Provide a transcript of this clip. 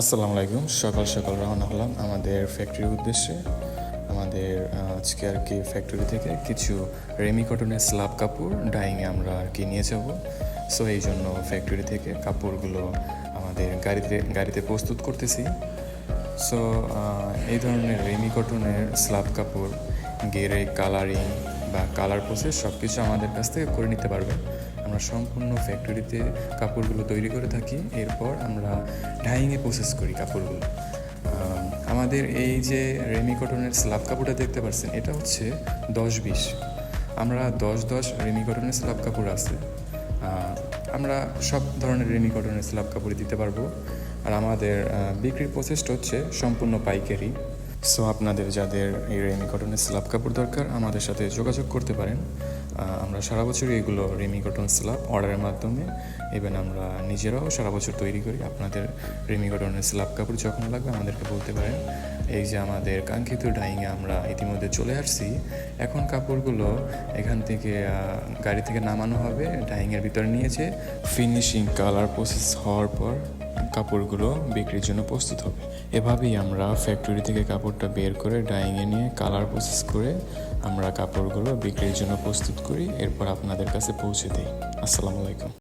আসসালামু আলাইকুম। সকাল সকাল রওনা হলাম আমাদের ফ্যাক্টরির উদ্দেশ্যে। আমাদের আজকে আর কি ফ্যাক্টরি থেকে কিছু রেমি কটনের স্লাব কাপড় ডাইংয়ে আমরা আর কি নিয়ে যাব। সো এই জন্য ফ্যাক্টরি থেকে কাপড়গুলো আমাদের গাড়িতে প্রস্তুত করতেছি। সো এই ধরনের রেমি কটনের স্লাব কাপড় গেরে কালারিং বা কালার প্রসেস সব কিছু আমাদের কাছ থেকে করে নিতে পারবেন। আমরা সম্পূর্ণ ফ্যাক্টরিতে কাপড়গুলো তৈরি করে থাকি, এরপর আমরা ডাইংয়ে প্রসেস করি কাপড়গুলো। আমাদের এই যে রেমি কটনের স্লাব কাপড়টা দেখতে পাচ্ছেন, এটা হচ্ছে 10-20। আমরা 10-10 রেমি কটনের স্লাব কাপড় আছে। আমরা সব ধরনের রেমি কটনের স্লাব কাপড় দিতে পারবো। আর আমাদের বিক্রির প্রসেসটা হচ্ছে সম্পূর্ণ পাইকারি। সো আপনাদের যাদের এই রেমি কটনের স্লাব কাপড় দরকার আমাদের সাথে যোগাযোগ করতে পারেন। আমরা সারা বছরই এগুলো রেমি কটন স্লাব অর্ডারের মাধ্যমে ইভেন আমরা নিজেরাও সারা বছর তৈরি করি। আপনাদের রেমি কটনের স্লাব কাপড় যখন লাগবে আমাদেরকে বলতে পারেন। এই যে আমাদের কাঙ্ক্ষিত ডাইংয়ে আমরা ইতিমধ্যে চলে আসছি। এখন কাপড়গুলো এখান থেকে গাড়ি থেকে নামানো হবে, ডাইংয়ের ভিতরে নিয়েছে ফিনিশিং কালার প্রসেস হওয়ার পর কাপড়গুলো বিক্রির জন্য প্রস্তুত হবে। এভাবেই আমরা ফ্যাক্টরি থেকে কাপড়টা বের করে ডাইংয়ে নিয়ে কালার প্রসেস করে আমরা কাপড়গুলো বিক্রির জন্য প্রস্তুত করি, এরপর আপনাদের কাছে পৌঁছে দিই। আসসালামু আলাইকুম।